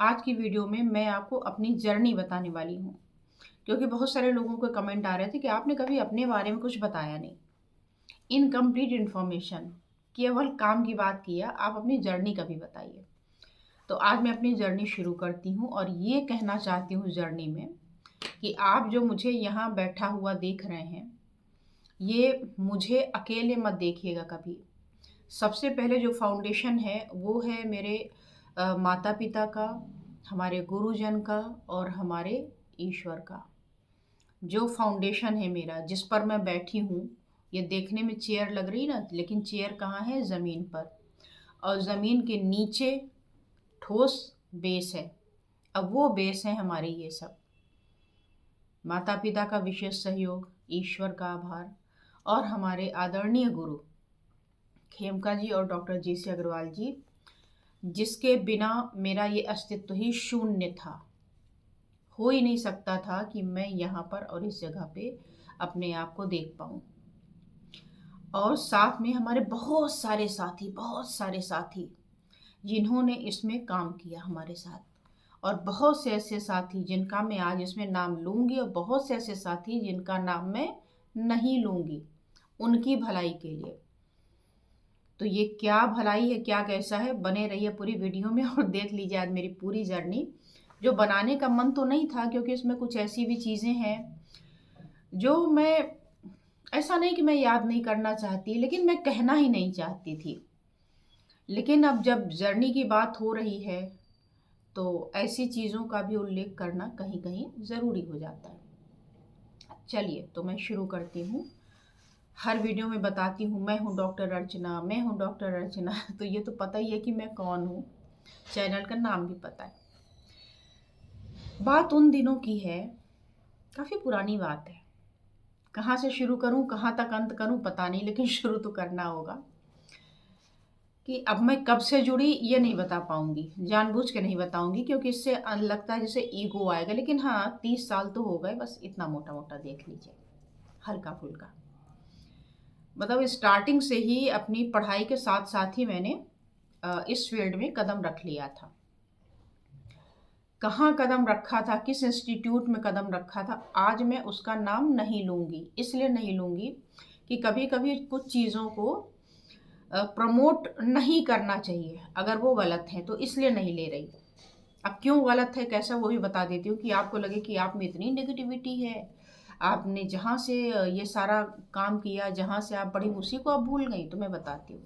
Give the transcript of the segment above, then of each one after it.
आज की वीडियो में मैं आपको अपनी जर्नी बताने वाली हूँ, क्योंकि बहुत सारे लोगों के कमेंट आ रहे थे कि आपने कभी अपने बारे में कुछ बताया नहीं। इनकम्प्लीट इन्फॉर्मेशन, केवल काम की बात किया, आप अपनी जर्नी कभी बताइए। तो आज मैं अपनी जर्नी शुरू करती हूँ और ये कहना चाहती हूँ जर्नी में कि आप जो मुझे यहाँ बैठा हुआ देख रहे हैं, ये मुझे अकेले मत देखिएगा कभी। सबसे पहले जो फाउंडेशन है वो है मेरे माता पिता का, हमारे गुरुजन का और हमारे ईश्वर का। जो फाउंडेशन है मेरा, जिस पर मैं बैठी हूँ, ये देखने में चेयर लग रही ना, लेकिन चेयर कहाँ है? ज़मीन पर। और ज़मीन के नीचे ठोस बेस है। अब वो बेस है हमारे ये सब। माता पिता का विशेष सहयोग, ईश्वर का आभार और हमारे आदरणीय गुरु खेमका जी और डॉक्टर JC अग्रवाल जी, जिसके बिना मेरा ये अस्तित्व ही शून्य था। हो ही नहीं सकता था कि मैं यहाँ पर और इस जगह पे अपने आप को देख पाऊँ। और साथ में हमारे बहुत सारे साथी जिन्होंने इसमें काम किया हमारे साथ, और बहुत से ऐसे साथी जिनका मैं आज इसमें नाम लूँगी और बहुत से ऐसे साथी जिनका नाम मैं नहीं लूँगी, उनकी भलाई के लिए। तो ये क्या भलाई है, क्या कैसा है, बने रहिए पूरी वीडियो में और देख लीजिए आज मेरी पूरी जर्नी। जो बनाने का मन तो नहीं था, क्योंकि इसमें कुछ ऐसी भी चीज़ें हैं जो मैं, ऐसा नहीं कि मैं याद नहीं करना चाहती, लेकिन मैं कहना ही नहीं चाहती थी। लेकिन अब जब जर्नी की बात हो रही है तो ऐसी चीज़ों का भी उल्लेख करना कहीं कहीं ज़रूरी हो जाता है। चलिए तो मैं शुरू करती हूँ। हर वीडियो में बताती हूँ मैं हूँ डॉक्टर अर्चना, मैं हूँ डॉक्टर अर्चना। तो ये तो पता ही है कि मैं कौन हूँ, चैनल का नाम भी पता है। बात उन दिनों की है, काफ़ी पुरानी बात है। कहाँ से शुरू करूँ, कहाँ तक अंत करूँ पता नहीं, लेकिन शुरू तो करना होगा। कि अब मैं कब से जुड़ी ये नहीं बता पाऊँगी, जानबूझ के नहीं बताऊँगी, क्योंकि इससे लगता है जैसे ईगो आएगा। लेकिन हाँ, 30 साल तो हो गए, बस इतना मोटा-मोटा देख लीजिए, हल्का-फुल्का। मतलब स्टार्टिंग से ही अपनी पढ़ाई के साथ-साथ ही मैंने इस फील्ड में कदम रख लिया था। कहाँ कदम रखा था, किस इंस्टीट्यूट में कदम रखा था, आज मैं उसका नाम नहीं लूँगी। इसलिए नहीं लूँगी कि कभी-कभी कुछ चीज़ों को प्रमोट नहीं करना चाहिए, अगर वो गलत हैं तो, इसलिए नहीं ले रही। अब क्यों गलत है, कैसा, वो भी बता देती हूँ कि आपको लगे कि आप में इतनी नेगेटिविटी है, आपने जहाँ से ये सारा काम किया, जहाँ से आप पढ़ी उसी को आप भूल गई। तो मैं बताती हूँ।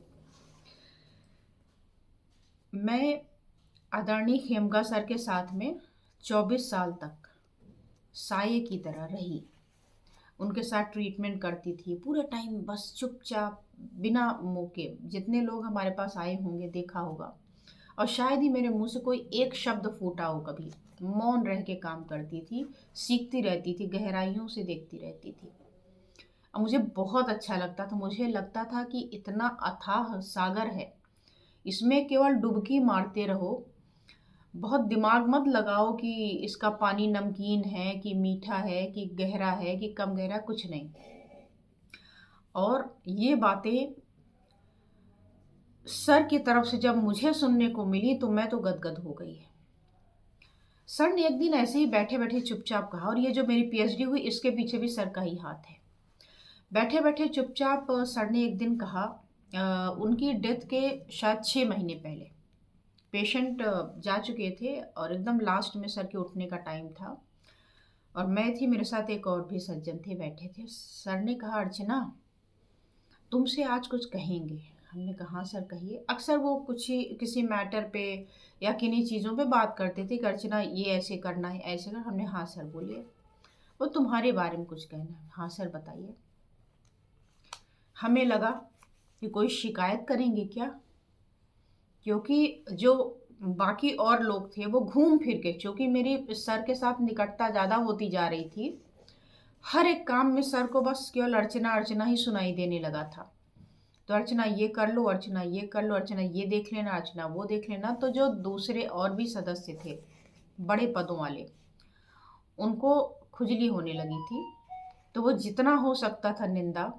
मैं आदरणीय खेमका सर के साथ में 24 साल तक साये की तरह रही। उनके साथ ट्रीटमेंट करती थी पूरे टाइम, बस चुपचाप, बिना मौके। जितने लोग हमारे पास आए होंगे देखा होगा, और शायद ही मेरे मुंह से कोई एक शब्द फूटा हो कभी। मौन रह के काम करती थी, सीखती रहती थी, गहराइयों से देखती रहती थी। और मुझे बहुत अच्छा लगता था। मुझे लगता था कि इतना अथाह सागर है, इसमें केवल डुबकी मारते रहो, बहुत दिमाग मत लगाओ कि इसका पानी नमकीन है कि मीठा है कि गहरा है कि कम गहरा, कुछ नहीं। और ये बातें सर की तरफ से जब मुझे सुनने को मिली तो मैं तो गदगद हो गई। सर ने एक दिन ऐसे ही बैठे बैठे चुपचाप कहा, और ये जो मेरी PhD हुई इसके पीछे भी सर का ही हाथ है। बैठे बैठे चुपचाप सर ने एक दिन कहा, उनकी डेथ के शायद 6 महीने पहले पेशेंट जा चुके थे और एकदम लास्ट में सर के उठने का टाइम था, और मैं थी, मेरे साथ एक और भी सज्जन थे, बैठे थे। सर ने कहा, अर्चना तुमसे आज कुछ कहेंगे। हमने कहा हाँ सर कहिए। अक्सर वो कुछ ही किसी मैटर पे या किन्हीं चीज़ों पे बात करते थे कि अर्चना ये ऐसे करना है, ऐसे कर। हमने हाँ सर बोलिए। वो तुम्हारे बारे में कुछ कहना है। हाँ सर बताइए। हमें लगा कि कोई शिकायत करेंगे क्या, क्योंकि जो बाकी और लोग थे वो घूम फिर के, क्योंकि मेरी सर के साथ निकटता ज़्यादा होती जा रही थी, हर एक काम में सर को बस केवल अर्चना अर्चना ही सुनाई देने लगा था। तो अर्चना ये कर लो, अर्चना ये कर लो, अर्चना ये देख लेना, अर्चना वो देख लेना। तो जो दूसरे और भी सदस्य थे बड़े पदों वाले, उनको खुजली होने लगी थी। तो वो जितना हो सकता था निंदा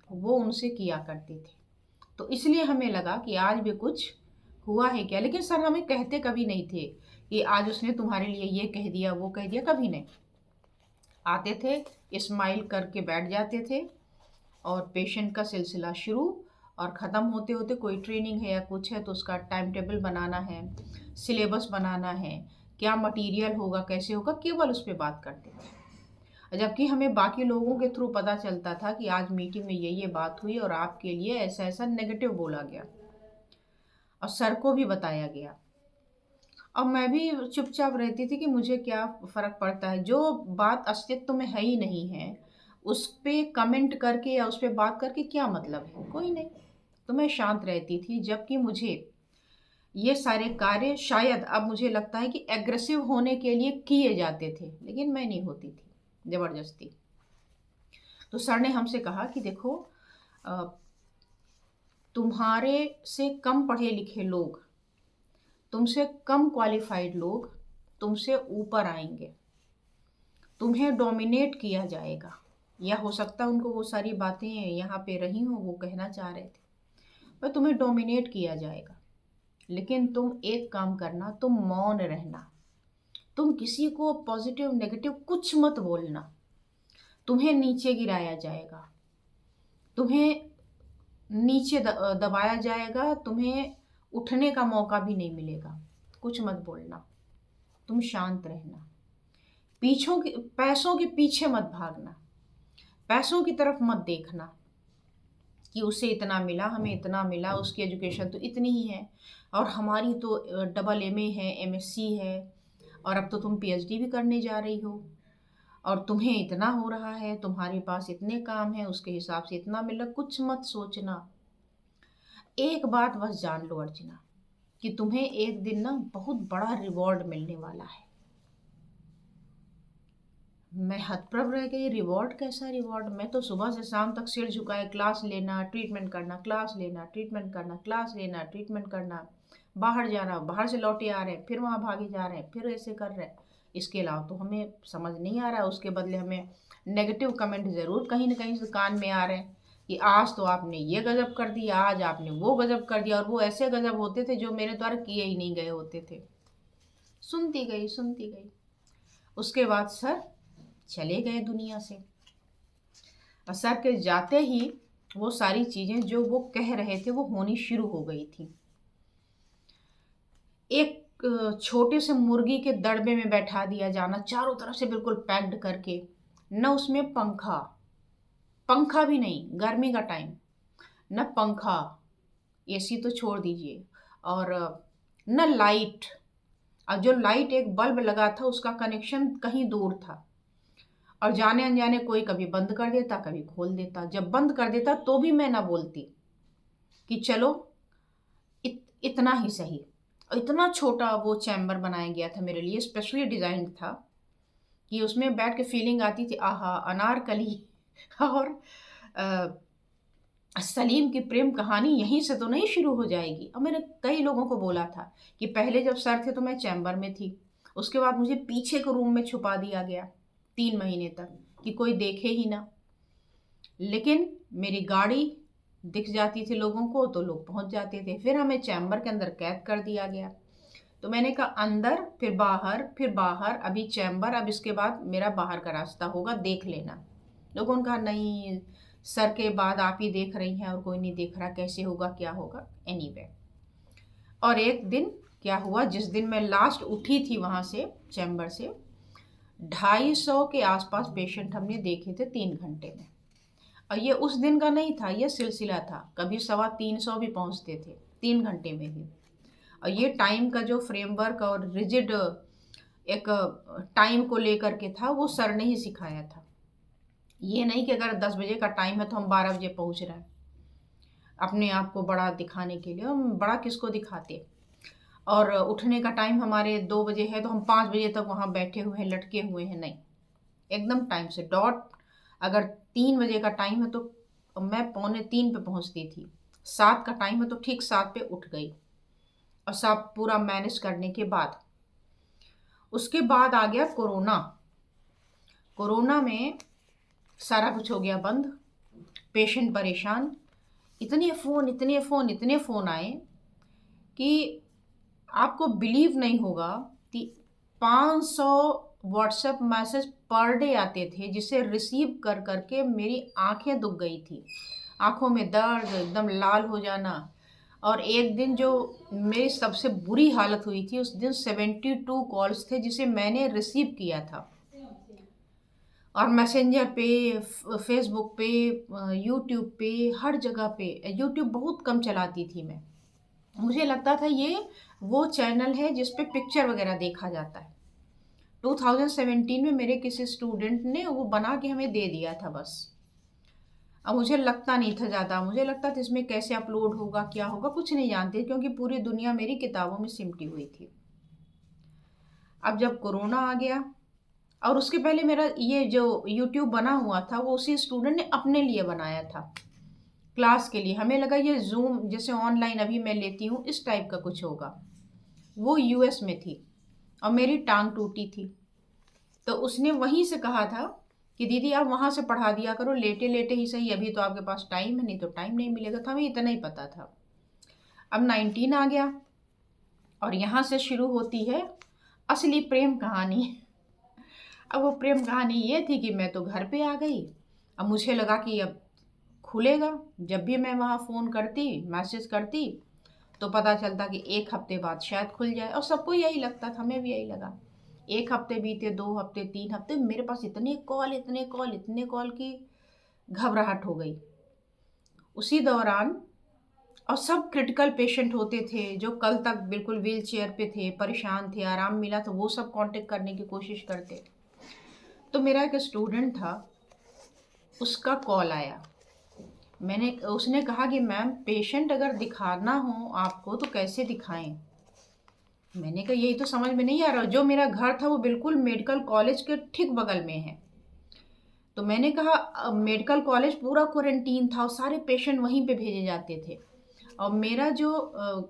वो उनसे किया करते थे। तो इसलिए हमें लगा कि आज भी कुछ हुआ है क्या। लेकिन सर हमें कहते कभी नहीं थे कि आज उसने तुम्हारे लिए ये कह दिया वो कह दिया, कभी नहीं। आते थे, स्माइल करके बैठ जाते थे, और पेशेंट का सिलसिला शुरू, और ख़त्म होते होते कोई ट्रेनिंग है या कुछ है तो उसका टाइम टेबल बनाना है, सिलेबस बनाना है, क्या मटेरियल होगा, कैसे होगा, केवल उस पर बात करते थे। जबकि हमें बाकी लोगों के थ्रू पता चलता था कि आज मीटिंग में ये बात हुई और आपके लिए ऐसा ऐसा नेगेटिव बोला गया, और सर को भी बताया गया। और मैं भी चुपचाप रहती थी कि मुझे क्या फ़र्क पड़ता है, जो बात अस्तित्व में है ही नहीं है उस पे कमेंट करके या उस पे बात करके क्या मतलब है, कोई नहीं। तो मैं शांत रहती थी, जबकि मुझे ये सारे कार्य शायद अब मुझे लगता है कि एग्रेसिव होने के लिए किए जाते थे, लेकिन मैं नहीं होती थी ज़बरदस्ती। तो सर ने हमसे कहा कि देखो, अ, तुम्हारे से कम पढ़े लिखे लोग, तुमसे कम क्वालिफाइड लोग तुमसे ऊपर आएंगे, तुम्हें डोमिनेट किया जाएगा। या हो सकता है उनको वो सारी बातें यहाँ पे रही हों, वो कहना चाह रहे थे, पर तुम्हें डोमिनेट किया जाएगा। लेकिन तुम एक काम करना, तुम मौन रहना, तुम किसी को पॉजिटिव नेगेटिव कुछ मत बोलना, तुम्हें नीचे गिराया जाएगा, तुम्हें नीचे दबाया जाएगा, तुम्हें उठने का मौका भी नहीं मिलेगा। कुछ मत बोलना, तुम शांत रहना, पैसों के पीछे मत भागना, पैसों की तरफ मत देखना कि उसे इतना मिला, हमें इतना मिला, उसकी एजुकेशन तो इतनी ही है और हमारी तो डबल एमए है, एमएससी है, और अब तो तुम पीएचडी भी करने जा रही हो, और तुम्हें इतना हो रहा है, तुम्हारे पास इतने काम है, उसके हिसाब से इतना मिला। कुछ मत सोचना। एक बात बस जान लो अर्चना, कि तुम्हें एक दिन ना बहुत बड़ा रिवॉर्ड मिलने वाला है। मैं हतप्रभ रह गई, रिवॉर्ड? कैसा रिवॉर्ड? मैं तो सुबह से शाम तक सिर झुकाए क्लास लेना, ट्रीटमेंट करना, क्लास लेना, ट्रीटमेंट करना, क्लास लेना, ट्रीटमेंट करना, बाहर जाना, बाहर से लौटे आ रहे हैं, फिर वहाँ भागे जा रहे हैं, फिर ऐसे कर रहे हैं। इसके अलावा तो हमें समझ नहीं आ रहा है। उसके बदले हमें नेगेटिव कमेंट ज़रूर कहीं ना कहीं से कान में आ रहे हैं कि आज तो आपने ये गजब कर दिया, आज आपने वो गजब कर दिया, और वो ऐसे गजब होते थे जो मेरे द्वारा किए ही नहीं गए होते थे। सुनती गई, सुनती गई। उसके बाद सर चले गए दुनिया से, और सर के जाते ही वो सारी चीज़ें जो वो कह रहे थे वो होनी शुरू हो गई थी। एक छोटे से मुर्गी के दड़बे में बैठा दिया जाना, चारों तरफ से बिल्कुल पैक्ड करके, न उसमें पंखा, पंखा भी नहीं, गर्मी का टाइम, न पंखा, एसी तो छोड़ दीजिए, और न लाइट। और जो लाइट एक बल्ब लगा था उसका कनेक्शन कहीं दूर था, और जाने अनजाने कोई कभी बंद कर देता, कभी खोल देता। जब बंद कर देता तो भी मैं ना बोलती कि चलो इतना ही सही। और इतना छोटा वो चैम्बर बनाया गया था मेरे लिए, स्पेशली डिज़ाइन था कि उसमें बैठ के फीलिंग आती थी, आहा अनारकली और सलीम की प्रेम कहानी यहीं से तो नहीं शुरू हो जाएगी। और मैंने कई लोगों को बोला था कि पहले जब सर थे तो मैं चैम्बर में थी, उसके बाद मुझे पीछे के रूम में छुपा दिया गया 3 महीने तक कि कोई देखे ही ना। लेकिन मेरी गाड़ी दिख जाती थी लोगों को तो लोग पहुंच जाते थे, फिर हमें चैम्बर के अंदर कैद कर दिया गया। तो मैंने कहा अंदर फिर बाहर फिर बाहर, अभी चैम्बर, अब इसके बाद मेरा बाहर का रास्ता होगा, देख लेना। लोगों ने कहा नहीं, सर के बाद आप ही देख रही हैं और कोई नहीं देख रहा, कैसे होगा क्या होगा। एनीवे, और एक दिन क्या हुआ, जिस दिन मैं लास्ट उठी थी वहाँ से चैम्बर से, 250 के आसपास पेशेंट हमने देखे थे 3 घंटे में। और ये उस दिन का नहीं था, ये सिलसिला था, कभी 325 भी पहुँचते थे 3 घंटे में ही। और ये टाइम का जो फ्रेमवर्क और रिजिड एक टाइम को लेकर के था, वो सर ने ही सिखाया था। ये नहीं कि अगर 10 बजे का टाइम है तो हम 12 बजे पहुंच रहे हैं अपने आप को बड़ा दिखाने के लिए। हम बड़ा किसको दिखाते? और उठने का टाइम हमारे 2 बजे है तो हम 5 बजे तक वहाँ बैठे हुए हैं, लटके हुए हैं, नहीं। एकदम टाइम से डॉट। अगर 3 बजे का टाइम है तो मैं 2:45 पे पहुँचती थी, 7 का टाइम है तो ठीक 7 पे उठ गई, और सब पूरा मैनेज करने के बाद। उसके बाद आ गया कोरोना। कोरोना में सारा कुछ हो गया बंद, पेशेंट परेशान, इतने फ़ोन इतने फ़ोन इतने फ़ोन आए कि आपको बिलीव नहीं होगा 500 व्हाट्सएप मैसेज पर डे आते थे, जिसे रिसीव कर करके मेरी आंखें दुख गई थी, आंखों में दर्द, एकदम लाल हो जाना। और एक दिन जो मेरी सबसे बुरी हालत हुई थी, उस दिन 72 कॉल्स थे जिसे मैंने रिसीव किया था। और मैसेंजर पे, फेसबुक पे, यूट्यूब पे, हर जगह पे। यूट्यूब बहुत कम चलाती थी मैं। मुझे लगता था ये वो चैनल है जिस पे पिक्चर वगैरह देखा जाता है। 2017 में मेरे किसी स्टूडेंट ने वो बना के हमें दे दिया था बस। अब मुझे लगता नहीं था ज़्यादा, मुझे लगता था इसमें कैसे अपलोड होगा, क्या होगा, कुछ नहीं जानती, क्योंकि पूरी दुनिया मेरी किताबों में सिमटी हुई थी। अब जब कोरोना आ गया, और उसके पहले मेरा ये जो यूट्यूब बना हुआ था वो उसी स्टूडेंट ने अपने लिए बनाया था, क्लास के लिए। हमें लगा ये जूम जैसे ऑनलाइन अभी मैं लेती हूँ इस टाइप का कुछ होगा। वो यूएस में थी और मेरी टांग टूटी थी, तो उसने वहीं से कहा था कि दीदी आप वहाँ से पढ़ा दिया करो, लेटे लेटे ही सही, अभी तो आपके पास टाइम है, नहीं तो टाइम नहीं मिलेगा था। हमें इतना ही पता था। अब 19 आ गया और यहाँ से शुरू होती है असली प्रेम कहानी। अब वो प्रेम कहानी ये थी कि मैं तो घर पे आ गई। अब मुझे लगा कि अब खुलेगा। जब भी मैं वहाँ फ़ोन करती, मैसेज करती, तो पता चलता कि एक हफ्ते बाद शायद खुल जाए। और सबको यही लगता था, हमें भी यही लगा। एक हफ्ते बीते, 2 हफ्ते, 3 हफ्ते, मेरे पास इतने कॉल, इतने कॉल, इतने कॉल की घबराहट हो गई उसी दौरान। और सब क्रिटिकल पेशेंट होते थे, जो कल तक बिल्कुल व्हील चेयर पे थे, परेशान थे, आराम मिला तो वो सब कांटेक्ट करने की कोशिश करते। तो मेरा एक स्टूडेंट था, उसका कॉल आया। उसने कहा कि मैम पेशेंट अगर दिखाना हो आपको तो कैसे दिखाएं। मैंने कहा यही तो समझ में नहीं आ रहा। जो मेरा घर था वो बिल्कुल मेडिकल कॉलेज के ठीक बगल में है। तो मैंने कहा मेडिकल कॉलेज पूरा क्वारंटीन था और सारे पेशेंट वहीं पे भेजे जाते थे। और मेरा जो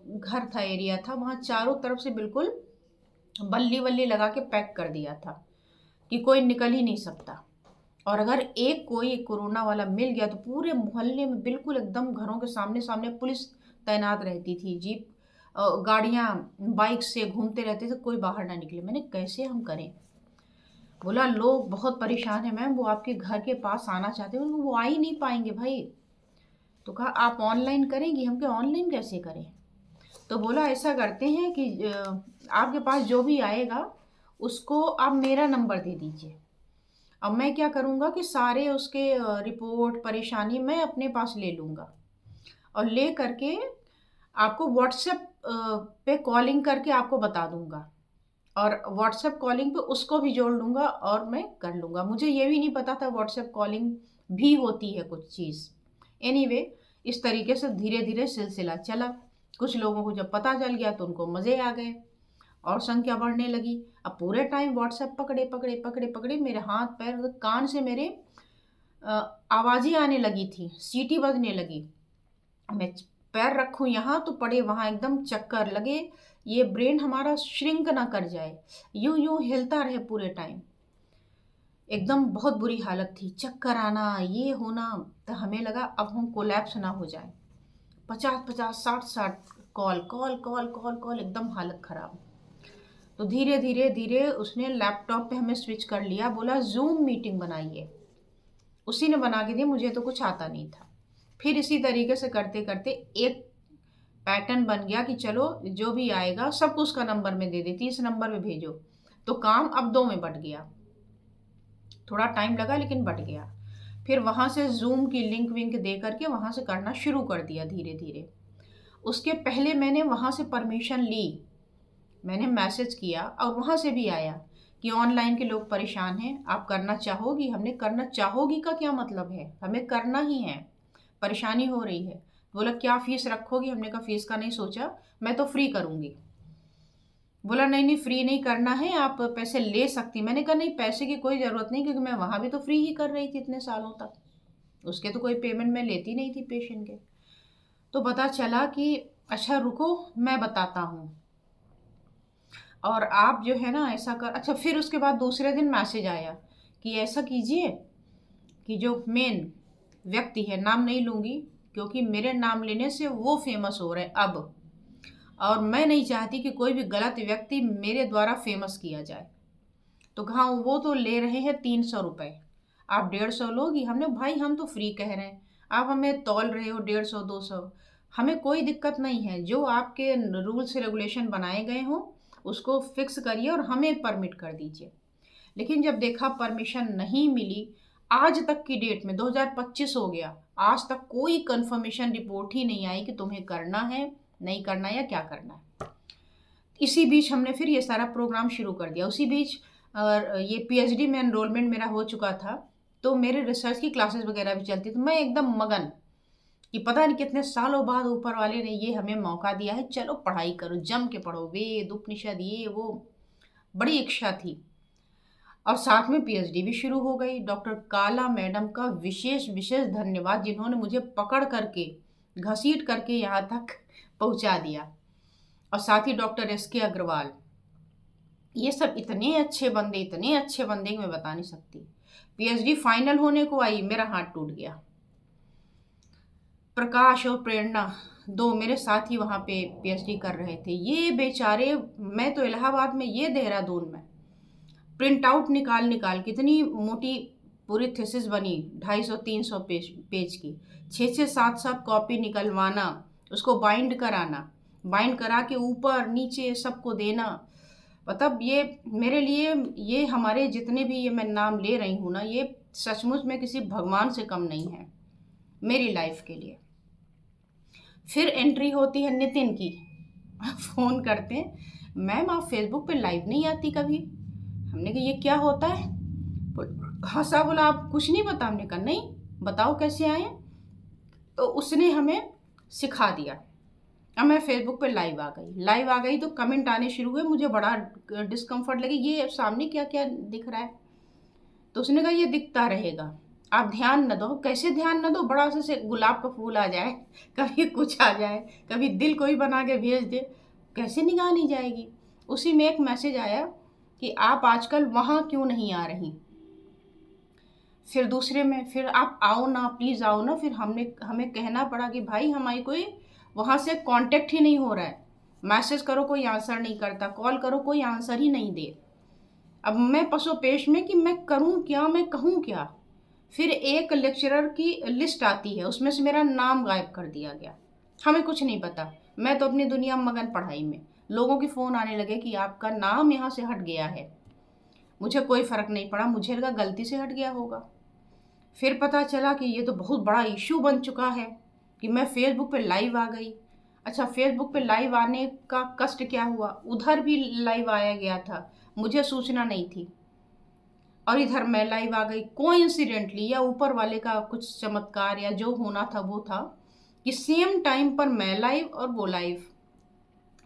घर था, एरिया था, वहाँ चारों तरफ से बिल्कुल बल्ली वल्ली लगा के पैक कर दिया था कि कोई निकल ही नहीं सकता। और अगर एक कोई कोरोना वाला मिल गया तो पूरे मोहल्ले में बिल्कुल एकदम घरों के सामने सामने पुलिस तैनात रहती थी, जीप, गाड़ियां, बाइक से घूमते रहते थे, कोई बाहर ना निकले। मैंने कैसे हम करें। बोला लोग बहुत परेशान है मैम, वो आपके घर के पास आना चाहते हैं, वो आ ही नहीं पाएंगे भाई। तो कहा आप ऑनलाइन करेंगी। हम क्या ऑनलाइन कैसे करें। तो बोला ऐसा करते हैं कि आपके पास जो भी आएगा उसको आप मेरा नंबर दे दीजिए। अब मैं क्या करूँगा कि सारे उसके रिपोर्ट, परेशानी मैं अपने पास ले लूँगा और ले करके आपको व्हाट्सएप पे कॉलिंग करके आपको बता दूँगा, और व्हाट्सएप कॉलिंग पे उसको भी जोड़ लूँगा और मैं कर लूँगा। मुझे ये भी नहीं पता था व्हाट्सएप कॉलिंग भी होती है कुछ चीज़। एनीवे, इस तरीके से धीरे धीरे सिलसिला चला। कुछ लोगों को जब पता चल गया तो उनको मज़े आ गए और संख्या बढ़ने लगी। अब पूरे टाइम व्हाट्सएप पकड़े पकड़े पकड़े पकड़े मेरे हाथ पैर, कान से मेरे आवाज़ें आने लगी थी, सीटी बजने लगी। मैं पैर रखूं यहाँ तो पड़े वहाँ, एकदम चक्कर लगे, ये ब्रेन हमारा श्रिंक ना कर जाए, यूं यूं हिलता रहे पूरे टाइम। एकदम बहुत बुरी हालत थी, चक्कर आना, ये होना। तो हमें लगा अब हम कोलैप्स ना हो जाए। 50-50, 60-60 call call call call call, एकदम हालत ख़राब। तो धीरे धीरे धीरे उसने लैपटॉप पे हमें स्विच कर लिया, बोला जूम मीटिंग बनाइए। उसी ने बना के दी, मुझे तो कुछ आता नहीं था। फिर इसी तरीके से करते करते एक पैटर्न बन गया कि चलो जो भी आएगा सबको उसका नंबर में दे देती, इस नंबर में भेजो। तो काम अब 2 में बट गया। थोड़ा टाइम लगा लेकिन बट गया। फिर वहाँ से जूम की लिंक विंक दे करके वहाँ से करना शुरू कर दिया धीरे धीरे। उसके पहले मैंने वहाँ से परमिशन ली, मैंने मैसेज किया और वहाँ से भी आया कि ऑनलाइन के लोग परेशान हैं, आप करना चाहोगी। हमने करना चाहोगी का क्या मतलब है, हमें करना ही है, परेशानी हो रही है। बोला क्या फ़ीस रखोगी। हमने कहा फ़ीस का नहीं सोचा, मैं तो फ्री करूँगी। बोला नहीं नहीं फ्री नहीं करना है, आप पैसे ले सकती। मैंने कहा नहीं पैसे की कोई ज़रूरत नहीं, क्योंकि मैं वहाँ भी तो फ्री ही कर रही थी इतने सालों तक, उसके तो कोई पेमेंट मैं लेती नहीं थी पेशेंट के। तो पता चला कि अच्छा रुको मैं बताता हूँ, और आप जो है ना ऐसा कर। अच्छा फिर उसके बाद दूसरे दिन मैसेज आया कि ऐसा कीजिए कि जो मेन व्यक्ति है, नाम नहीं लूँगी क्योंकि मेरे नाम लेने से वो फेमस हो रहे हैं अब, और मैं नहीं चाहती कि कोई भी गलत व्यक्ति मेरे द्वारा फेमस किया जाए। तो कहाँ वो तो ले रहे हैं 300 रुपये, आप 150 लोगी। हमने भाई हम तो फ्री कह रहे हैं, आप हमें तौल रहे हो 150 200, हमें कोई दिक्कत नहीं है। जो आपके रूल्स रेगुलेशन बनाए गए हों उसको फिक्स करिए और हमें परमिट कर दीजिए। लेकिन जब देखा परमिशन नहीं मिली, आज तक की डेट में 2025 हो गया, आज तक कोई कंफर्मेशन रिपोर्ट ही नहीं आई कि तुम्हें करना है नहीं करना है या क्या करना है। इसी बीच हमने फिर ये सारा प्रोग्राम शुरू कर दिया। उसी बीच ये पीएचडी में एनरोलमेंट मेरा हो चुका था, तो मेरे रिसर्च की क्लासेस वगैरह भी चलती, तो मैं एकदम मगन कि पता नहीं कितने सालों बाद ऊपर वाले ने ये हमें मौका दिया है, चलो पढ़ाई करो, जम के पढ़ो, वेद उपनिषद ये वो, बड़ी इच्छा थी। और साथ में पीएचडी भी शुरू हो गई। डॉक्टर काला मैडम का विशेष विशेष धन्यवाद, जिन्होंने मुझे पकड़ करके घसीट करके यहाँ तक पहुँचा दिया। और साथ ही डॉक्टर एस के अग्रवाल, ये सब इतने अच्छे बंदे, इतने अच्छे बंदे कि मैं बता नहीं सकती। पीएचडी फाइनल होने को आई, मेरा हाथ टूट गया। प्रकाश और प्रेरणा दो मेरे साथ ही वहाँ पे पीएचडी कर रहे थे। ये बेचारे, मैं तो इलाहाबाद में, ये देहरादून में, प्रिंट आउट निकाल निकाल, कितनी मोटी पूरी थीसिस बनी, 250 300 पेज की, 6 6 7 7 कॉपी निकलवाना, उसको बाइंड कराना, बाइंड करा के ऊपर नीचे सबको देना। मतलब ये मेरे लिए, ये हमारे जितने भी ये मैं नाम ले रही हूँ ना, ये सचमुच में किसी भगवान से कम नहीं है मेरी लाइफ के लिए। फिर एंट्री होती है नितिन की। फ़ोन करते हैं, मैम आप फेसबुक पे लाइव नहीं आती कभी। हमने कहा ये क्या होता है? हंसा, बोला आप कुछ नहीं पता? हमने कहा नहीं, बताओ कैसे आए। तो उसने हमें सिखा दिया। अब मैं फेसबुक पे लाइव आ गई, लाइव आ गई तो कमेंट आने शुरू हुए, मुझे बड़ा डिस्कम्फर्ट लगे, ये सामने क्या क्या दिख रहा है। तो उसने कहा ये दिखता रहेगा, आप ध्यान न दो। कैसे ध्यान न दो? बड़ा से गुलाब का फूल आ जाए, कभी कुछ आ जाए, कभी दिल कोई बना के भेज दे, कैसे निगाह नहीं जाएगी। उसी में एक मैसेज आया कि आप आजकल वहाँ क्यों नहीं आ रही। फिर दूसरे में, फिर आप आओ ना, प्लीज़ आओ ना। फिर हमें कहना पड़ा कि भाई हमारी कोई वहाँ से कांटेक्ट ही नहीं हो रहा है, मैसेज करो कोई आंसर नहीं करता, कॉल करो कोई आंसर ही नहीं दे। अब मैं पसोपेश में कि मैं करूँ क्या, मैं कहूँ क्या। फिर एक लेक्चरर की लिस्ट आती है, उसमें से मेरा नाम गायब कर दिया गया। हमें कुछ नहीं पता, मैं तो अपनी दुनिया मगन पढ़ाई में। लोगों के फ़ोन आने लगे कि आपका नाम यहाँ से हट गया है। मुझे कोई फ़र्क नहीं पड़ा, मुझे लगा गलती से हट गया होगा। फिर पता चला कि ये तो बहुत बड़ा इशू बन चुका है कि मैं फेसबुक पे लाइव आ गई। अच्छा, फेसबुक पे लाइव आने का कष्ट क्या हुआ, उधर भी लाइव आया गया था, मुझे सूचना नहीं थी, और इधर मैं लाइव आ गई। कोइंसिडेंटली या ऊपर वाले का कुछ चमत्कार या जो होना था वो था कि सेम टाइम पर मैं लाइव और वो लाइव।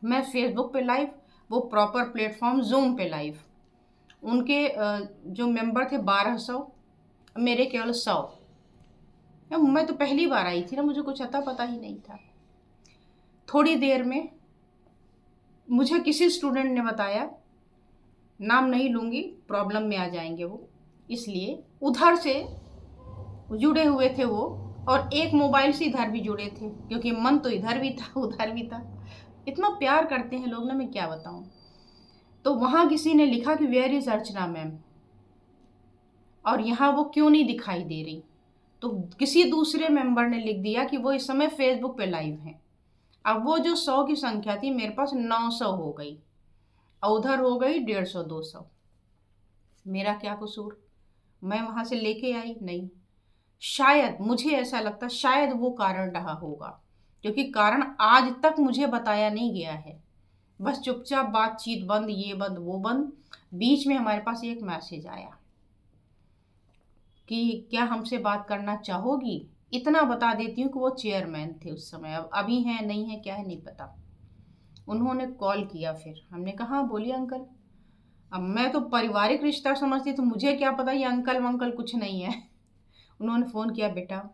मैं फेसबुक पे लाइव, वो प्रॉपर प्लेटफॉर्म जूम पे लाइव। उनके जो मेंबर थे 1200, मेरे केवल 100। मैं तो पहली बार आई थी ना, मुझे कुछ अता पता ही नहीं था। थोड़ी देर में मुझे किसी स्टूडेंट ने बताया, नाम नहीं लूँगी, प्रॉब्लम में आ जाएंगे वो, इसलिए उधर से जुड़े हुए थे वो, और एक मोबाइल से इधर भी जुड़े थे, क्योंकि मन तो इधर भी था उधर भी था। इतना प्यार करते हैं लोग ना, मैं क्या बताऊँ। तो वहाँ किसी ने लिखा कि वेयर इज़ अर्चना मैम, और यहाँ वो क्यों नहीं दिखाई दे रही। तो किसी दूसरे मेंबर ने लिख दिया कि वो इस समय फेसबुक पे लाइव हैं। अब वो जो 100 की संख्या थी, मेरे पास 900 हो गई, और उधर हो गई 150 200। मेरा क्या कसूर? मैं वहाँ से लेके आई नहीं। शायद, मुझे ऐसा लगता, शायद वो कारण रहा होगा, क्योंकि कारण आज तक मुझे बताया नहीं गया है। बस चुपचाप बातचीत बंद, ये बंद वो बंद। बीच में हमारे पास एक मैसेज आया कि क्या हमसे बात करना चाहोगी। इतना बता देती हूँ कि वो चेयरमैन थे उस समय, अब अभी हैं नहीं है क्या है नहीं पता। उन्होंने कॉल किया, फिर हमने कहा हाँ बोलिए अंकल। अब मैं तो पारिवारिक रिश्ता समझती, तो मुझे क्या पता ये अंकल वंकल कुछ नहीं है। उन्होंने फ़ोन किया, बेटा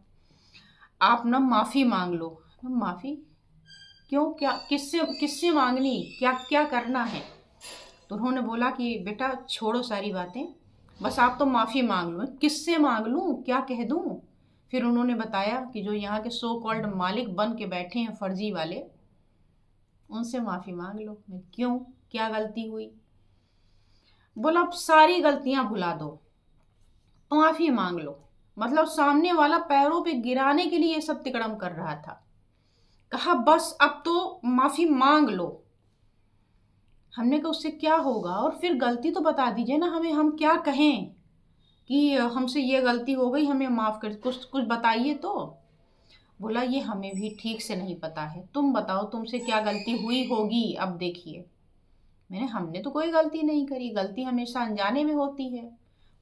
आप ना माफ़ी मांग लो। माफ़ी क्यों, क्या, किससे किससे मांगनी, क्या क्या करना है? तो उन्होंने बोला कि बेटा छोड़ो सारी बातें, बस आप तो माफ़ी मांग लो। किससे मांग लूँ, क्या कह दूँ? फिर उन्होंने बताया कि जो यहाँ के सो कॉल्ड मालिक बन के बैठे हैं फर्जी वाले, उनसे माफ़ी मांग लो। मैं क्यों, क्या गलती हुई? बोला अब सारी गलतियां भुला दो, माफ़ी मांग लो। मतलब सामने वाला पैरों पे गिराने के लिए ये सब तिकड़म कर रहा था। कहा बस अब तो माफ़ी मांग लो। हमने कहा उससे क्या होगा, और फिर गलती तो बता दीजिए ना हमें, हम क्या कहें कि हमसे ये गलती हो गई, हमें माफ़ कर, कुछ कुछ बताइए तो। बोला ये हमें भी ठीक से नहीं पता है, तुम बताओ तुमसे क्या गलती हुई होगी, अब देखिए। मैंने हमने तो कोई गलती नहीं करी, गलती हमेशा अनजाने में होती है,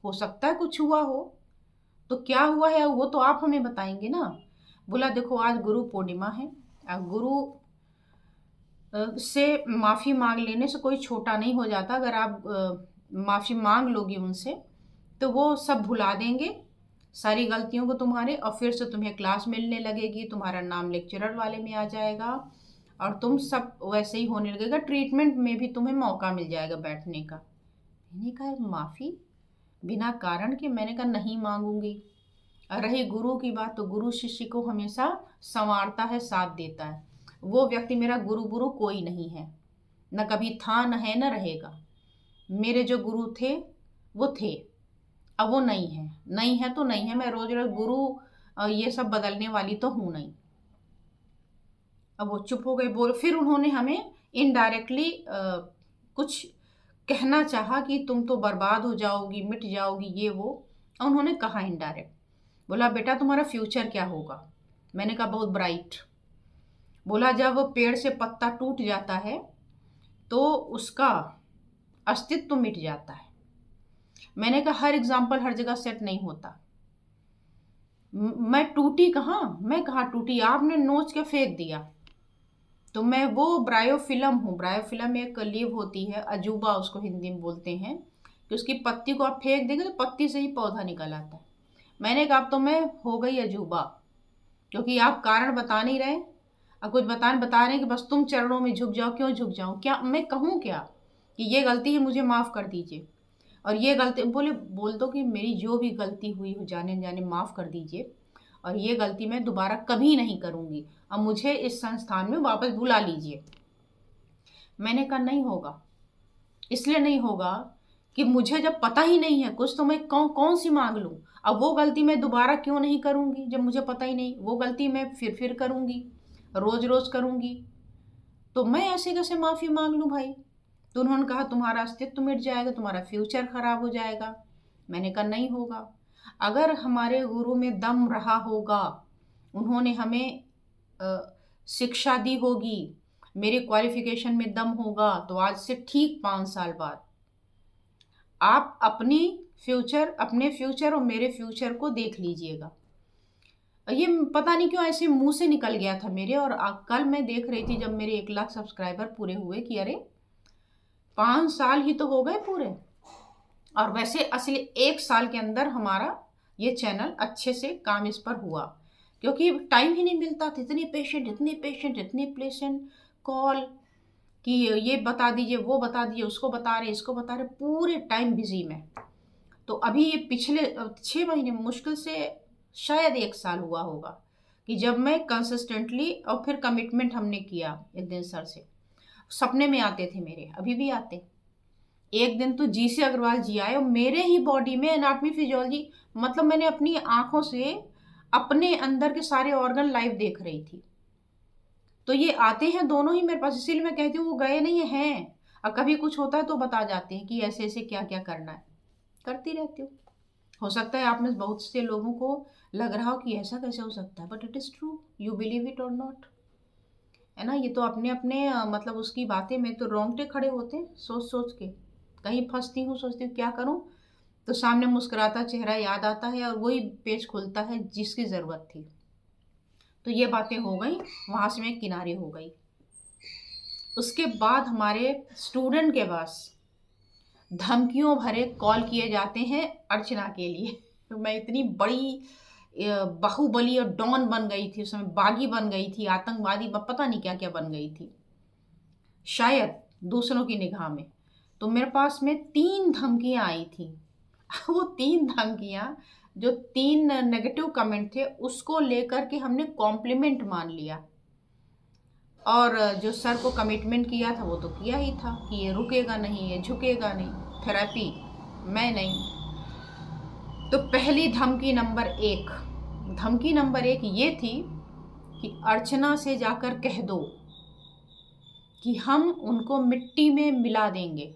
हो सकता है कुछ हुआ हो, तो क्या हुआ है वो तो आप हमें बताएंगे ना। बोला देखो आज गुरु पूर्णिमा है, गुरु से माफ़ी मांग लेने से कोई छोटा नहीं हो जाता। अगर आप माफ़ी मांग लोगी उनसे तो वो सब भुला देंगे, सारी गलतियों को तुम्हारे, और फिर से तुम्हें क्लास मिलने लगेगी, तुम्हारा नाम लेक्चरर वाले में आ जाएगा और तुम सब वैसे ही होने लगेगा, ट्रीटमेंट में भी तुम्हें मौका मिल जाएगा बैठने का। मैंने कहा माफ़ी बिना कारण के? मैंने कहा नहीं मांगूंगी। और रही गुरु की बात, तो गुरु शिष्य को हमेशा संवारता है, साथ देता है। वो व्यक्ति मेरा गुरु गुरु कोई नहीं है, न कभी था, न है, न रहेगा। मेरे जो गुरु थे वो थे, अब वो नहीं है, नहीं है तो नहीं है। मैं रोज रोज गुरु ये सब बदलने वाली तो हूं नहीं। अब वो चुप हो गए। बोल फिर उन्होंने हमें इनडायरेक्टली कुछ कहना चाहा कि तुम तो बर्बाद हो जाओगी, मिट जाओगी, ये वो। और उन्होंने कहा इनडायरेक्ट, बोला बेटा तुम्हारा फ्यूचर क्या होगा? मैंने कहा बहुत ब्राइट। बोला जब पेड़ से पत्ता टूट जाता है तो उसका अस्तित्व मिट जाता है। मैंने कहा हर एग्जाम्पल हर जगह सेट नहीं होता। मैं टूटी कहाँ, मैं कहाँ टूटी, आपने नोच के फेंक दिया। तो मैं वो ब्रायोफिल्म हूँ। ब्रायोफिल्म एक लीव होती है, अजूबा उसको हिंदी में बोलते हैं, कि उसकी पत्ती को आप फेंक देंगे तो पत्ती से ही पौधा निकल आता है। मैंने कहा अब तो मैं हो गई अजूबा, क्योंकि आप कारण बता नहीं रहे। अब कुछ बता रहे हैं कि बस तुम चरणों में झुक जाओ। क्यों झुक जाऊं, क्या मैं कहूँ क्या कि ये गलती है मुझे माफ़ कर दीजिए, और ये गलती बोल दो कि मेरी जो भी गलती हुई हो जाने अनजाने माफ़ कर दीजिए, और ये गलती मैं दोबारा कभी नहीं करूँगी, अब मुझे इस संस्थान में वापस बुला लीजिए। मैंने कहा नहीं होगा। इसलिए नहीं होगा कि मुझे जब पता ही नहीं है कुछ, तो मैं कौन कौन सी मांग लूँ। अब वो गलती मैं दोबारा क्यों नहीं करूँगी जब मुझे पता ही नहीं, वो गलती मैं फिर करूँगी, रोज रोज करूँगी, तो मैं ऐसे कैसे माफ़ी मांग लूँ भाई? तो उन्होंने कहा तुम्हारा अस्तित्व मिट जाएगा, तुम्हारा फ्यूचर खराब हो जाएगा। मैंने कहा नहीं होगा। अगर हमारे गुरु में दम रहा होगा, उन्होंने हमें शिक्षा दी होगी, मेरे क्वालिफिकेशन में दम होगा, तो आज से ठीक 5 साल बाद आप अपने फ्यूचर और मेरे फ्यूचर को देख लीजिएगा। ये पता नहीं क्यों ऐसे मुंह से निकल गया था मेरे, और कल मैं देख रही थी जब मेरे 1 लाख सब्सक्राइबर पूरे हुए कि अरे 5 साल ही तो हो गए पूरे। और वैसे असली 1 साल के अंदर हमारा ये चैनल अच्छे से काम इस पर हुआ, क्योंकि टाइम ही नहीं मिलता था। इतने पेशेंट कॉल कि ये बता दीजिए, वो बता दीजिए, उसको बता रहे, इसको बता रहे, पूरे टाइम बिजी में। तो अभी ये पिछले 6 महीने मुश्किल से शायद 1 साल हुआ होगा कि जब मैं कंसिस्टेंटली, और फिर कमिटमेंट हमने किया एक दिन सर से। सपने में आते थे मेरे, अभी भी आते। एक दिन तो GC अग्रवाल जी आए और मेरे ही बॉडी में एनाटमी फिजियोलॉजी, मतलब मैंने अपनी आंखों से अपने अंदर के सारे ऑर्गन लाइव देख रही थी। तो ये आते हैं दोनों ही मेरे पास, इसीलिए मैं कहती हूँ वो गए नहीं हैं। और कभी कुछ होता है तो बता जाते हैं कि ऐसे ऐसे क्या क्या करना है, करती रहती हूँ। हो सकता है आप में बहुत से लोगों को लग रहा हो कि ऐसा कैसे हो सकता है, but it is true, you believe it और नॉट, है ना। ये तो अपने अपने मतलब उसकी बातें में तो रोंगटे खड़े होते हैं सोच सोच के। कहीं फंसती हूँ, सोचती हूँ क्या करूँ, तो सामने मुस्कुराता चेहरा याद आता है और वही पेज खुलता है जिसकी ज़रूरत थी। तो ये बातें हो गई, वहाँ से मैं किनारे हो गई। उसके बाद हमारे स्टूडेंट के पास धमकियों भरे कॉल किए जाते हैं अर्चना के लिए। तो मैं इतनी बड़ी बाहुबली और डॉन बन गई थी, उसमें बागी बन गई थी, आतंकवादी, पता नहीं क्या क्या बन गई थी शायद दूसरों की निगाह में। तो मेरे पास में 3 धमकियां आई थी। वो 3 धमकियां, जो 3 नेगेटिव कमेंट थे, उसको लेकर के हमने कॉम्प्लीमेंट मान लिया। और जो सर को कमिटमेंट किया था वो तो किया ही था कि ये रुकेगा नहीं, ये झुकेगा नहीं, थेरेपी मैं नहीं। तो पहली धमकी नंबर एक ये थी कि अर्चना से जाकर कह दो कि हम उनको मिट्टी में मिला देंगे।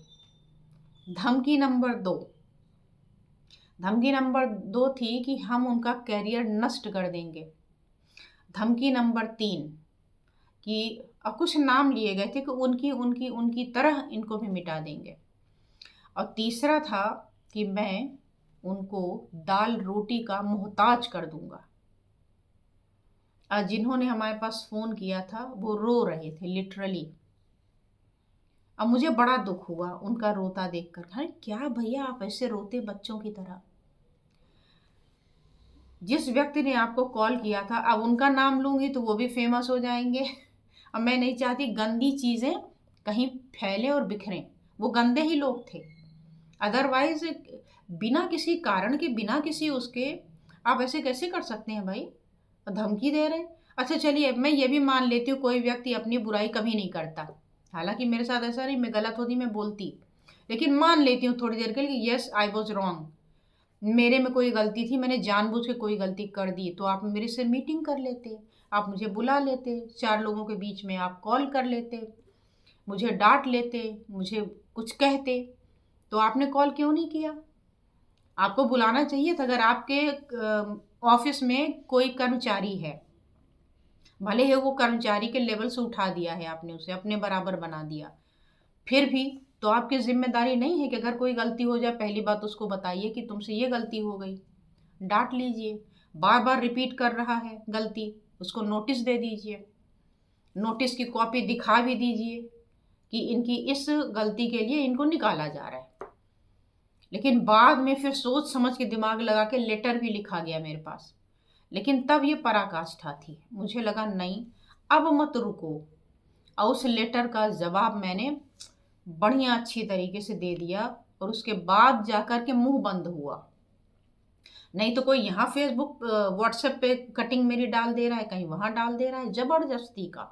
धमकी नंबर दो थी कि हम उनका करियर नष्ट कर देंगे। धमकी नंबर 3 कि कुछ नाम लिए गए थे कि उनकी उनकी उनकी तरह इनको भी मिटा देंगे। और तीसरा था कि मैं उनको दाल रोटी का मोहताज कर दूंगा। जिन्होंने हमारे पास फ़ोन किया था वो रो रहे थे लिटरली। अब मुझे बड़ा दुख हुआ उनका रोता देखकर। अरे क्या भैया, आप ऐसे रोते बच्चों की तरह? जिस व्यक्ति ने आपको कॉल किया था, अब उनका नाम लूंगी तो वो भी फेमस हो जाएंगे। अब मैं नहीं चाहती गंदी चीज़ें कहीं फैलें और बिखरें। वो गंदे ही लोग थे। अदरवाइज बिना किसी कारण के, बिना किसी उसके आप ऐसे कैसे कर सकते हैं भाई? धमकी दे रहे हैं। अच्छा चलिए, मैं ये भी मान लेती हूँ कोई व्यक्ति अपनी बुराई कभी नहीं करता। हालांकि मेरे साथ ऐसा नहीं, मैं गलत होती मैं बोलती, लेकिन मान लेती हूँ थोड़ी देर के लिए, यस आई वॉज रॉन्ग, मेरे में कोई गलती थी, मैंने जानबूझ के कोई गलती कर दी। तो आप मेरे से मीटिंग कर लेते, आप मुझे बुला लेते, 4 लोगों के बीच में आप कॉल कर लेते, मुझे डांट लेते, मुझे कुछ कहते। तो आपने कॉल क्यों नहीं किया? आपको बुलाना चाहिए था। अगर आपके ऑफिस में कोई कर्मचारी है, भले ही वो कर्मचारी के लेवल से उठा दिया है आपने, उसे अपने बराबर बना दिया, फिर भी तो आपकी जिम्मेदारी नहीं है कि अगर कोई गलती हो जाए पहली बात उसको बताइए कि तुमसे ये गलती हो गई, डांट लीजिए। बार बार रिपीट कर रहा है गलती, उसको नोटिस दे दीजिए, नोटिस की कॉपी दिखा भी दीजिए कि इनकी इस गलती के लिए इनको निकाला जा रहा है। लेकिन बाद में फिर सोच समझ के दिमाग लगा के लेटर भी लिखा गया मेरे पास। लेकिन तब ये पराकाष्ठा थी, मुझे लगा नहीं, अब मत रुको। और उस लेटर का जवाब मैंने बढ़िया अच्छी तरीके से दे दिया, और उसके बाद जाकर के मुंह बंद हुआ। नहीं तो कोई यहाँ फेसबुक व्हाट्सएप पे कटिंग मेरी डाल दे रहा है, कहीं वहां डाल दे रहा है जबरदस्ती का।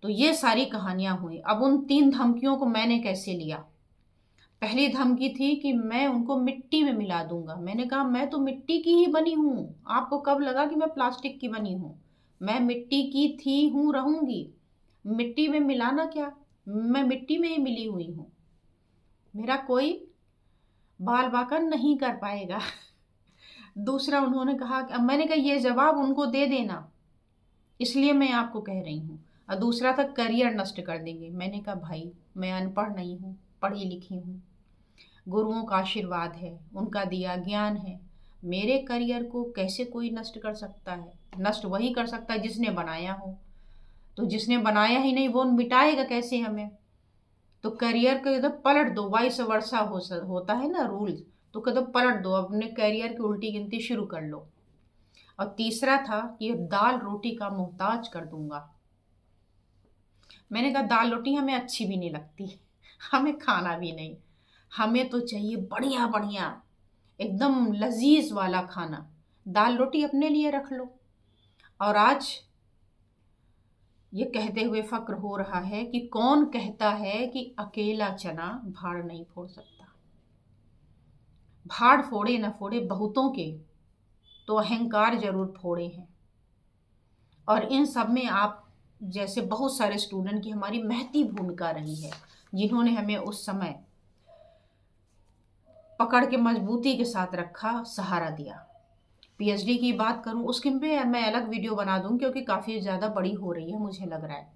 तो ये सारी कहानियां हुई। अब उन 3 धमकियों को मैंने कैसे लिया? पहली धमकी थी कि मैं उनको मिट्टी में मिला दूंगा। मैंने कहा मैं तो मिट्टी की ही बनी हूँ, आपको कब लगा कि मैं प्लास्टिक की बनी हूँ? मैं मिट्टी की थी, हूँ, रहूंगी। मिट्टी में मिलाना क्या, मैं मिट्टी में ही मिली हुई हूँ, मेरा कोई बाल बाका नहीं कर पाएगा। दूसरा उन्होंने कहा, मैंने कहा ये जवाब उनको दे देना, इसलिए मैं आपको कह रही हूँ। और दूसरा था करियर नष्ट कर देंगे। मैंने कहा भाई मैं अनपढ़ नहीं हूँ, पढ़ी लिखी हूँ, गुरुओं का आशीर्वाद है, उनका दिया ज्ञान है, मेरे करियर को कैसे कोई नष्ट कर सकता है? नष्ट वही कर सकता है जिसने बनाया हो। तो जिसने बनाया ही नहीं वो मिटाएगा कैसे हमें? तो करियर को एकदम पलट दो, वाइस वर्षा होता है ना रूल, तो कदम पलट दो, अपने करियर की उल्टी गिनती शुरू कर लो। और तीसरा था कि दाल रोटी का मोहताज कर दूंगा। मैंने कहा दाल रोटी हमें अच्छी भी नहीं लगती, हमें खाना भी नहीं, हमें तो चाहिए बढ़िया बढ़िया एकदम लजीज वाला खाना। दाल रोटी अपने लिए रख लो। और आज ये कहते हुए फक्र हो रहा है कि कौन कहता है कि अकेला चना भाड़ नहीं फोड़ सकता। भाड़ फोड़े न फोड़े बहुतों के, तो अहंकार जरूर फोड़े हैं। और इन सब में आप जैसे बहुत सारे स्टूडेंट की हमारी महती भूमिका रही है, जिन्होंने हमें उस समय पकड़ के मजबूती के साथ रखा, सहारा दिया। पीएचडी की बात करूं, उसके पे मैं अलग वीडियो बना दूं क्योंकि काफ़ी ज़्यादा बड़ी हो रही है मुझे लग रहा है।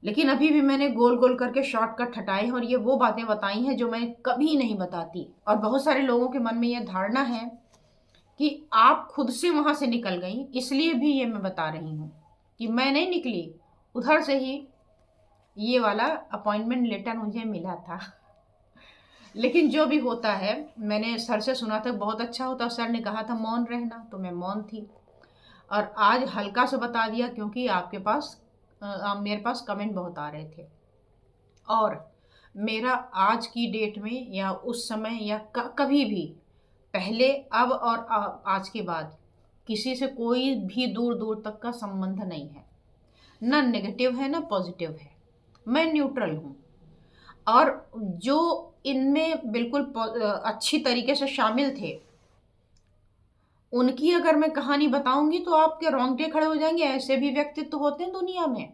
लेकिन अभी भी मैंने गोल गोल करके शॉर्टकट हटाए हैं, और ये वो बातें बताई हैं जो मैं कभी नहीं बताती। और बहुत सारे लोगों के मन में ये धारणा है कि आप खुद से वहाँ से निकल गई, इसलिए भी ये मैं बता रही हूँ कि मैं नहीं निकली, उधर से ही ये वाला अपॉइंटमेंट लेटर मुझे मिला था। लेकिन जो भी होता है, मैंने सर से सुना था बहुत अच्छा होता, सर ने कहा था मौन रहना, तो मैं मौन थी। और आज हल्का से बता दिया क्योंकि आपके पास मेरे पास कमेंट बहुत आ रहे थे। और मेरा आज की डेट में या उस समय या कभी भी पहले, अब और आज के बाद किसी से कोई भी दूर दूर तक का संबंध नहीं है। ना नेगेटिव है ना पॉजिटिव है, मैं न्यूट्रल हूँ। और जो इनमें बिल्कुल अच्छी तरीके से शामिल थे, उनकी अगर मैं कहानी बताऊंगी तो आपके रोंगटे खड़े हो जाएंगे। ऐसे भी व्यक्तित्व होते हैं दुनिया में।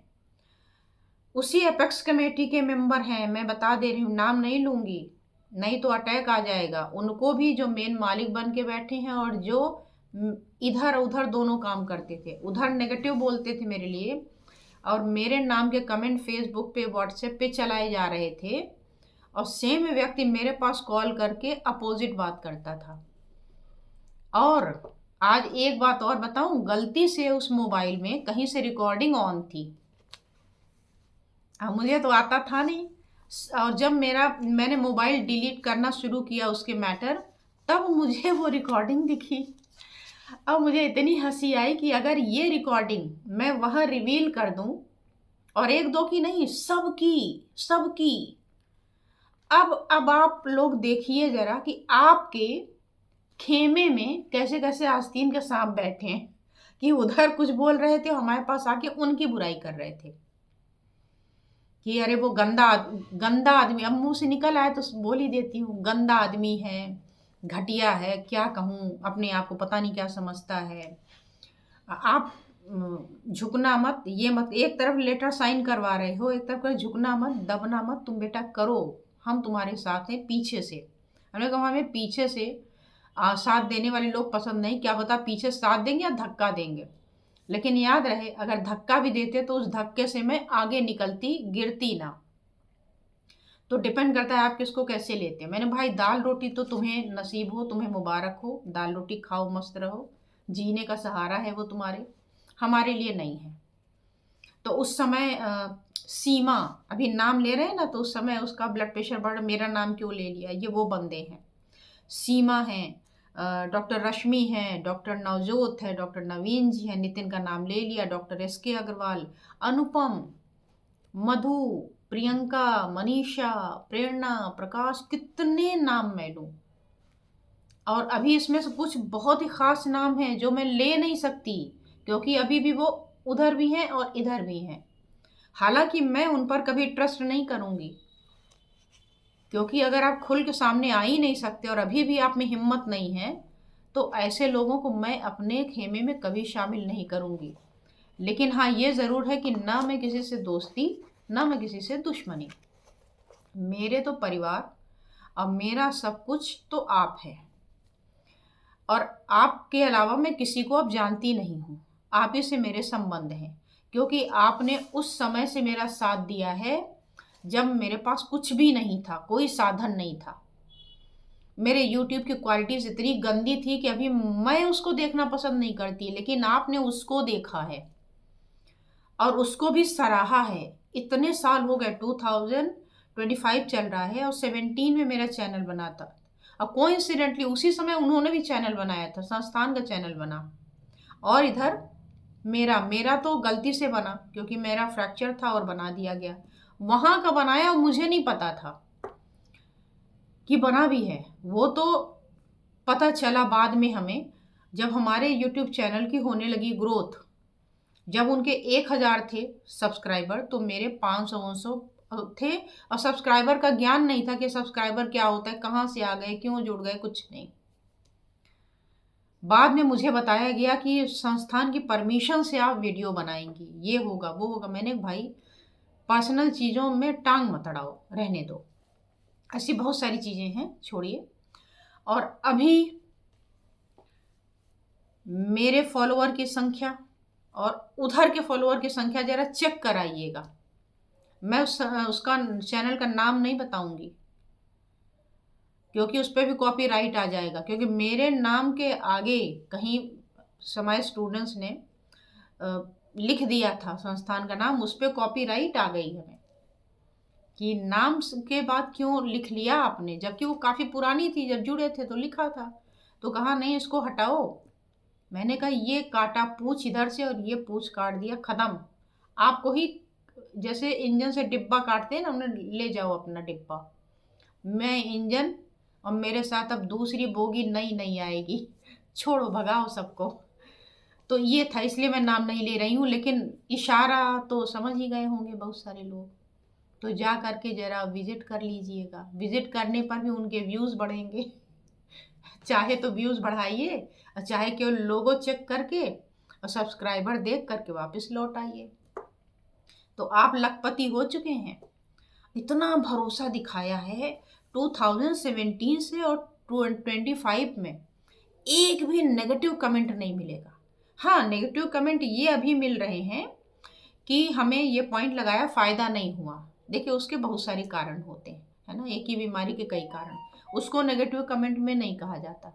उसी एपेक्स कमेटी के मेंबर हैं, मैं बता दे रही हूँ, नाम नहीं लूंगी, नहीं तो अटैक आ जाएगा। उनको भी जो मेन मालिक बन के बैठे हैं और जो इधर उधर दोनों काम करते थे, उधर नेगेटिव बोलते थे मेरे लिए और मेरे नाम के कमेंट फेसबुक पे व्हाट्सएप पे चलाए जा रहे थे, और सेम व्यक्ति मेरे पास कॉल करके अपोजिट बात करता था। और आज एक बात और बताऊं, गलती से उस मोबाइल में कहीं से रिकॉर्डिंग ऑन थी। मुझे तो आता था नहीं। और जब मैंने मोबाइल डिलीट करना शुरू किया उसके मैटर, तब मुझे वो रिकॉर्डिंग दिखी। अब मुझे इतनी हंसी आई कि अगर ये रिकॉर्डिंग मैं वहां रिवील कर दूं, और एक दो की नहीं, सबकी सबकी। अब आप लोग देखिए जरा कि आपके खेमे में कैसे कैसे आस्तीन के सांप बैठे हैं कि उधर कुछ बोल रहे थे, हमारे पास आके उनकी बुराई कर रहे थे कि अरे वो गंदा आदमी। अब मुंह से निकल आए तो बोल ही देती हूँ, गंदा आदमी है, घटिया है, क्या कहूँ, अपने आप को पता नहीं क्या समझता है। आप झुकना मत, ये मत, एक तरफ लेटर साइन करवा रहे हो, एक तरफ झुकना मत, दबना मत, तुम बेटा करो, हम तुम्हारे साथ हैं पीछे से। हमने कहा हमें पीछे से साथ देने वाले लोग पसंद नहीं, क्या पता पीछे साथ देंगे या धक्का देंगे, लेकिन याद रहे अगर धक्का भी देते तो उस धक्के से मैं आगे निकलती, गिरती ना। तो डिपेंड करता है आप किसको कैसे लेते हैं। मैंने भाई दाल रोटी तो तुम्हें नसीब हो, तुम्हें मुबारक हो, दाल रोटी खाओ, मस्त रहो, जीने का सहारा है वो तुम्हारे, हमारे लिए नहीं है। तो उस समय सीमा, अभी नाम ले रहे हैं ना, तो उस समय उसका ब्लड प्रेशर बढ़, मेरा नाम क्यों ले लिया, ये वो बंदे हैं। सीमा है, डॉक्टर रश्मि है, डॉक्टर नवजोत है, डॉक्टर नवीन जी है, नितिन का नाम ले लिया, डॉक्टर SK अग्रवाल, अनुपम, मधु, प्रियंका, मनीषा, प्रेरणा, प्रकाश, कितने नाम मैं लूं। और अभी इसमें से कुछ बहुत ही खास नाम हैं जो मैं ले नहीं सकती, क्योंकि अभी भी वो उधर भी हैं और इधर भी हैं। हालांकि मैं उन पर कभी ट्रस्ट नहीं करूंगी, क्योंकि अगर आप खुल के सामने आ ही नहीं सकते और अभी भी आप में हिम्मत नहीं है, तो ऐसे लोगों को मैं अपने खेमे में कभी शामिल नहीं करूंगी। लेकिन हाँ, ये ज़रूर है कि ना मैं किसी से दोस्ती, ना मैं किसी से दुश्मनी। मेरे तो परिवार और मेरा सब कुछ तो आप है, और आपके अलावा मैं किसी को अब जानती नहीं हूँ। आप ही से मेरे संबंध हैं, क्योंकि आपने उस समय से मेरा साथ दिया है जब मेरे पास कुछ भी नहीं था, कोई साधन नहीं था। मेरे YouTube की क्वालिटीज़ इतनी गंदी थी कि अभी मैं उसको देखना पसंद नहीं करती, लेकिन आपने उसको देखा है और उसको भी सराहा है। इतने साल हो गए, 2025 चल रहा है और 17 में मेरा चैनल बना था। और कोइंसिडेंटली उसी समय उन्होंने भी चैनल बनाया था, संस्थान का चैनल बना। और इधर मेरा मेरा तो गलती से बना, क्योंकि मेरा फ्रैक्चर था और बना दिया गया। वहाँ का बनाया और मुझे नहीं पता था कि बना भी है। वो तो पता चला बाद में हमें, जब हमारे YouTube चैनल की होने लगी ग्रोथ। जब उनके 1000 थे सब्सक्राइबर, तो मेरे 500 थे। और सब्सक्राइबर का ज्ञान नहीं था कि सब्सक्राइबर क्या होता है, कहाँ से आ गए, क्यों जुड़ गए, कुछ नहीं। बाद में मुझे बताया गया कि संस्थान की परमिशन से आप वीडियो बनाएंगी, ये होगा वो होगा। मैंने भाई पर्सनल चीज़ों में टांग मत अड़ाओ, रहने दो। ऐसी बहुत सारी चीज़ें हैं, छोड़िए। और अभी मेरे फॉलोअर की संख्या और उधर के फॉलोअर की संख्या जरा चेक कराइएगा। मैं उसका चैनल का नाम नहीं बताऊंगी, क्योंकि उस पर भी कॉपीराइट आ जाएगा। क्योंकि मेरे नाम के आगे कहीं समय स्टूडेंट्स ने लिख दिया था संस्थान का नाम, उस पर कॉपीराइट आ गई हमें कि नाम के बाद क्यों लिख लिया आपने, जबकि वो काफ़ी पुरानी थी, जब जुड़े थे तो लिखा था। तो कहा नहीं, इसको हटाओ। मैंने कहा ये काटा पूछ इधर से और ये पूछ काट दिया, खत्म। आपको ही जैसे इंजन से डिब्बा काटते हैं ना, उन्हें ले जाओ अपना डिब्बा। मैं इंजन और मेरे साथ अब दूसरी बोगी नई नहीं आएगी, छोड़ो, भगाओ सबको। तो ये था, इसलिए मैं नाम नहीं ले रही हूँ, लेकिन इशारा तो समझ ही गए होंगे बहुत सारे लोग। तो जा करके ज़रा विज़िट कर लीजिएगा, विज़िट करने पर भी उनके व्यूज़ बढ़ेंगे। चाहे तो व्यूज़ बढ़ाइए, और चाहे केवल लोगो चेक करके और सब्सक्राइबर देख करके वापस लौट आइए। तो आप लखपति हो चुके हैं। इतना भरोसा दिखाया है 2017 से, और 25 में एक भी नेगेटिव कमेंट नहीं मिलेगा। हाँ, नेगेटिव कमेंट ये अभी मिल रहे हैं कि हमें ये पॉइंट लगाया, फ़ायदा नहीं हुआ। देखिए, उसके बहुत सारे कारण होते हैं, है ना, एक ही बीमारी के कई कारण। उसको नेगेटिव कमेंट में नहीं कहा जाता।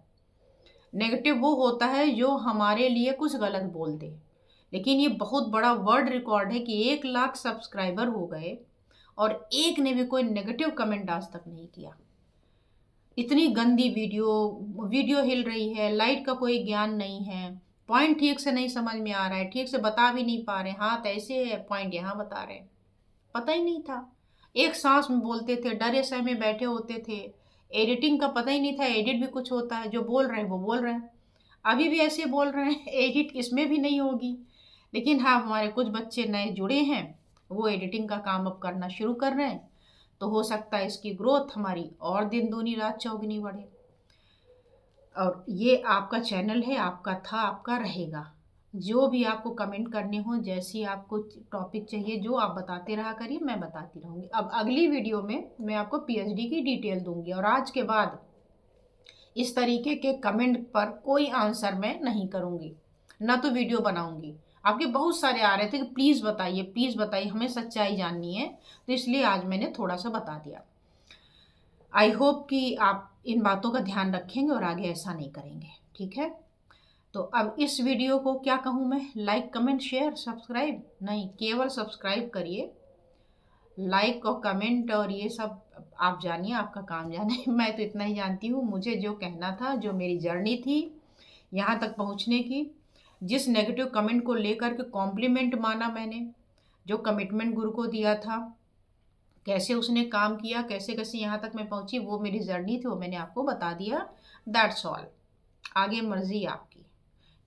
नेगेटिव वो होता है जो हमारे लिए कुछ गलत बोल दे। लेकिन ये बहुत बड़ा वर्ल्ड रिकॉर्ड है कि 1 लाख सब्सक्राइबर हो गए और एक ने भी कोई नेगेटिव कमेंट आज तक नहीं किया। इतनी गंदी वीडियो, वीडियो हिल रही है, लाइट का कोई ज्ञान नहीं है, पॉइंट ठीक से नहीं समझ में आ रहा है, ठीक से बता भी नहीं पा रहे, हाथ ऐसे है, पॉइंट यहाँ बता रहे हैं। पता ही नहीं था, एक सांस में बोलते थे, डरे सह में बैठे होते थे। एडिटिंग का पता ही नहीं था, एडिट भी कुछ होता है, जो बोल रहे हैं वो बोल रहे हैं। अभी भी ऐसे बोल रहे हैं, एडिट इसमें भी नहीं होगी। लेकिन हाँ, हमारे कुछ बच्चे नए जुड़े हैं, वो एडिटिंग का काम अब करना शुरू कर रहे हैं। तो हो सकता है इसकी ग्रोथ हमारी और दिन दूनी रात चौगुनी बढ़े। और ये आपका चैनल है, आपका था, आपका रहेगा। जो भी आपको कमेंट करने हो, जैसी आपको टॉपिक चाहिए, जो आप बताते रहा करिए, मैं बताती रहूँगी। अब अगली वीडियो में मैं आपको पीएचडी की डिटेल दूंगी, और आज के बाद इस तरीके के कमेंट पर कोई आंसर मैं नहीं करूँगी, ना तो वीडियो बनाऊँगी। आपके बहुत सारे आ रहे थे कि प्लीज़ बताइए, प्लीज़ बताइए, हमें सच्चाई जाननी है, तो इसलिए आज मैंने थोड़ा सा बता दिया। आई होप कि आप इन बातों का ध्यान रखेंगे और आगे ऐसा नहीं करेंगे, ठीक है। तो अब इस वीडियो को क्या कहूँ मैं, लाइक कमेंट शेयर सब्सक्राइब नहीं, केवल सब्सक्राइब करिए। लाइक और कमेंट और ये सब आप जानिए, आपका काम जाने। मैं तो इतना ही जानती हूँ, मुझे जो कहना था, जो मेरी जर्नी थी यहाँ तक पहुँचने की, जिस नेगेटिव कमेंट को लेकर के कॉम्प्लीमेंट माना मैंने, जो कमिटमेंट गुरु को दिया था, कैसे उसने काम किया, कैसे कैसे यहाँ तक मैं पहुँची, वो मेरी जर्नी थी, वो मैंने आपको बता दिया। That's all. आगे मर्जी आपकी,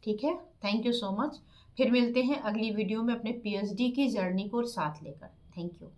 ठीक है। Thank you so much. फिर मिलते हैं अगली वीडियो में अपने पीएचडी की जर्नी को साथ लेकर। Thank you.